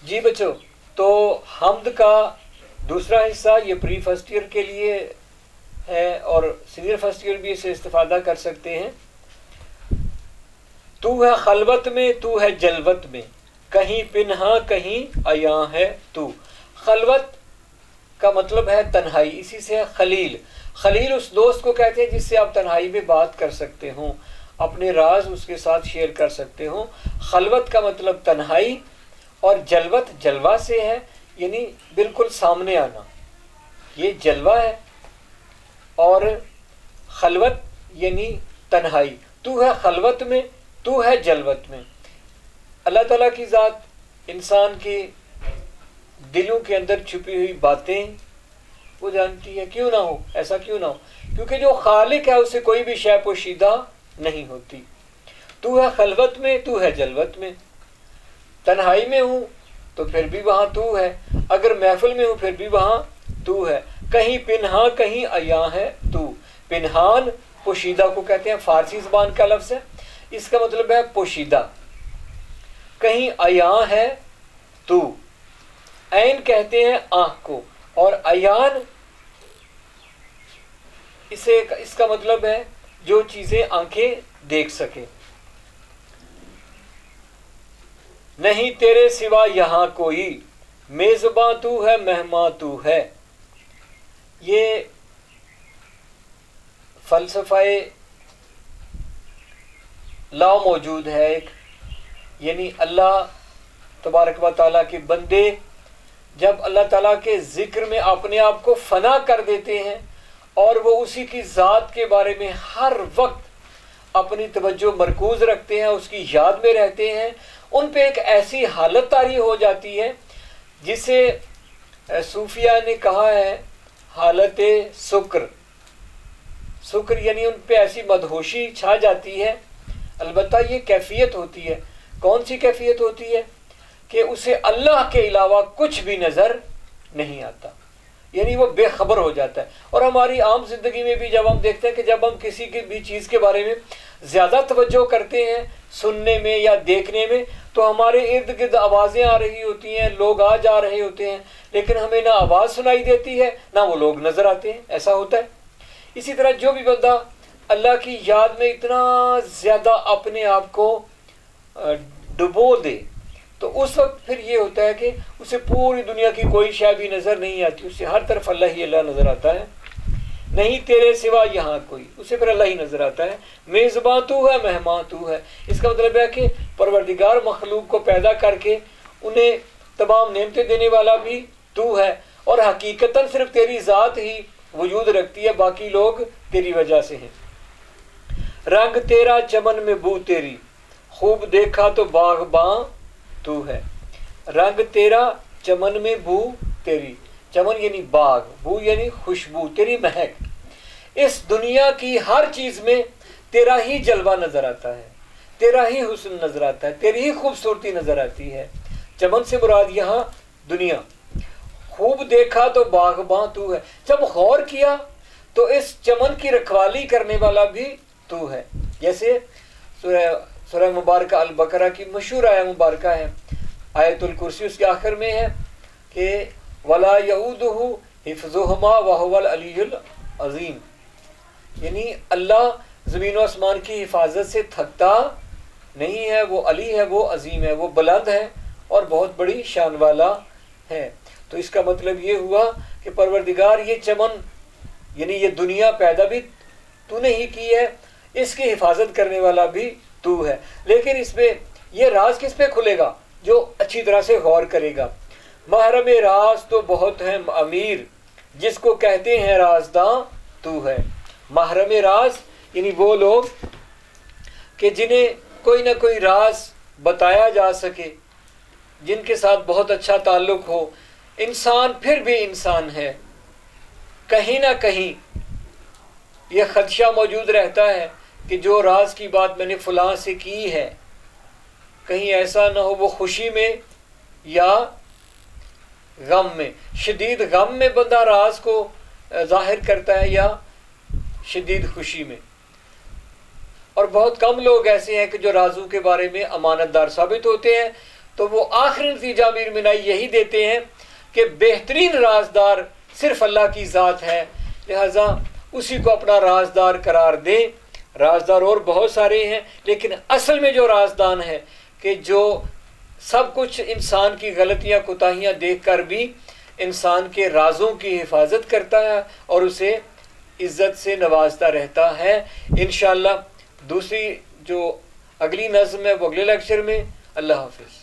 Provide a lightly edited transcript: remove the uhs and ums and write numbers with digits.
جی بچوں، تو حمد کا دوسرا حصہ یہ پری فرسٹ ایئر کے لیے ہے اور سینئر فرسٹ ایئر بھی اسے استفادہ کر سکتے ہیں۔ تو ہے خلوت میں، تو ہے جلوت میں، کہیں پنہا کہیں عیاں ہے تو۔ خلوت کا مطلب ہے تنہائی، اسی سے ہے خلیل۔ خلیل اس دوست کو کہتے ہیں جس سے آپ تنہائی میں بات کر سکتے ہوں، اپنے راز اس کے ساتھ شیئر کر سکتے ہوں۔ خلوت کا مطلب تنہائی، اور جلوت جلوہ سے ہے، یعنی بالکل سامنے آنا، یہ جلوہ ہے، اور خلوت یعنی تنہائی۔ تو ہے خلوت میں، تو ہے جلوت میں۔ اللہ تعالیٰ کی ذات انسان کے دلوں کے اندر چھپی ہوئی باتیں وہ جانتی ہے، کیوں نہ ہو، ایسا کیوں نہ ہو، کیونکہ جو خالق ہے اسے کوئی بھی شے پوشیدہ نہیں ہوتی۔ تو ہے خلوت میں، تو ہے جلوت میں۔ تنہائی میں ہوں تو پھر بھی وہاں تو ہے، اگر محفل میں ہوں پھر بھی وہاں تو ہے۔ کہیں پنہا کہیں عیاں ہے تو۔ پنہان پوشیدہ کو کہتے ہیں، فارسی زبان کا لفظ ہے، اس کا مطلب ہے پوشیدہ۔ کہیں عیاں ہے تو، عین کہتے ہیں آنکھ کو، اور عیان اس کا مطلب ہے جو چیزیں آنکھیں دیکھ سکیں۔ نہیں تیرے سوا یہاں کوئی، میزباں تو ہے مہماں تو ہے۔ یہ فلسفہ لا موجود ہے ایک، یعنی اللہ تبارک و تعالیٰ کے بندے جب اللہ تعالیٰ کے ذکر میں اپنے آپ کو فنا کر دیتے ہیں اور وہ اسی کی ذات کے بارے میں ہر وقت اپنی توجہ مرکوز رکھتے ہیں، اس کی یاد میں رہتے ہیں، ان پہ ایک ایسی حالت طاری ہو جاتی ہے جسے صوفیہ نے کہا ہے حالت سکر۔ سکر یعنی ان پہ ایسی مدہوشی چھا جاتی ہے۔ البتہ یہ کیفیت ہوتی ہے، کون سی کیفیت ہوتی ہے؟ کہ اسے اللہ کے علاوہ کچھ بھی نظر نہیں آتا، یعنی وہ بے خبر ہو جاتا ہے۔ اور ہماری عام زندگی میں بھی جب ہم دیکھتے ہیں کہ جب ہم کسی کی بھی چیز کے بارے میں زیادہ توجہ کرتے ہیں سننے میں یا دیکھنے میں، تو ہمارے ارد گرد آوازیں آ رہی ہوتی ہیں، لوگ آ جا رہے ہوتے ہیں، لیکن ہمیں نہ آواز سنائی دیتی ہے نہ وہ لوگ نظر آتے ہیں، ایسا ہوتا ہے۔ اسی طرح جو بھی بندہ اللہ کی یاد میں اتنا زیادہ اپنے آپ کو ڈبو دے، تو اس وقت پھر یہ ہوتا ہے کہ اسے پوری دنیا کی کوئی شے بھی نظر نہیں آتی، اسے ہر طرف اللہ ہی اللہ نظر آتا ہے۔ نہیں تیرے سوا یہاں کوئی، اسے پھر اللہ ہی نظر آتا ہے۔ میزباں تو ہے مہمان تو ہے، اس کا مطلب ہے کہ پروردگار مخلوق کو پیدا کر کے انہیں تمام نعمتیں دینے والا بھی تو ہے، اور حقیقتاً صرف تیری ذات ہی وجود رکھتی ہے، باقی لوگ تیری وجہ سے ہیں۔ رنگ تیرا چمن میں بو تیری، خوب دیکھا تو باغباں تو ہے۔ رنگ تیرا چمن میں بو تیری، چمن یعنی باغ، بو یعنی خوشبو، تیری مہک، اس دنیا کی ہر چیز میں تیرا ہی جلوہ نظر آتا ہے، تیرا ہی حسن نظر آتا ہے، تیری ہی خوبصورتی نظر آتی ہے۔ چمن سے مراد یہاں دنیا۔ خوب دیکھا تو باغباں تو ہے، جب غور کیا تو اس چمن کی رکھوالی کرنے والا بھی تو ہے۔ جیسے سورہ مبارکہ البقرہ کی مشہور آیہ مبارکہ ہے، آیت الکرسی اس کے آخر میں ہے کہ وَلَا يَعُودُهُ حِفْظُهُمَا وَهُوَ الْعَلِيُّ الْعَظِيمُ، یعنی اللہ زمین و آسمان کی حفاظت سے تھکتا نہیں ہے، وہ علی ہے، وہ عظیم ہے، وہ بلند ہے اور بہت بڑی شان والا ہے۔ تو اس کا مطلب یہ ہوا کہ پروردگار یہ چمن یعنی یہ دنیا پیدا بھی تو نے ہی کی ہے، اس کی حفاظت کرنے والا بھی تو ہے۔ لیکن اس پہ یہ راز کس پہ کھلے گا؟ جو اچھی طرح سے غور کرے گا۔ محرم راز تو بہت ہے امیر، جس کو کہتے ہیں رازداں تو ہے۔ محرم راز یعنی وہ لوگ کہ جنہیں کوئی نہ کوئی راز بتایا جا سکے، جن کے ساتھ بہت اچھا تعلق ہو۔ انسان پھر بھی انسان ہے، کہیں نہ کہیں یہ خدشہ موجود رہتا ہے کہ جو راز کی بات میں نے فلاں سے کی ہے، کہیں ایسا نہ ہو وہ خوشی میں یا غم میں، شدید غم میں بندہ راز کو ظاہر کرتا ہے یا شدید خوشی میں۔ اور بہت کم لوگ ایسے ہیں کہ جو رازوں کے بارے میں امانت دار ثابت ہوتے ہیں، تو وہ آخری نتیجہ امیر منائی یہی دیتے ہیں کہ بہترین رازدار صرف اللہ کی ذات ہے، لہذا اسی کو اپنا رازدار قرار دیں۔ رازدار اور بہت سارے ہیں، لیکن اصل میں جو رازدان ہے کہ جو سب کچھ انسان کی غلطیاں کوتاہیاں دیکھ کر بھی انسان کے رازوں کی حفاظت کرتا ہے اور اسے عزت سے نوازتا رہتا ہے۔ انشاءاللہ دوسری جو اگلی نظم ہے وہ اگلے لیکچر میں۔ اللہ حافظ۔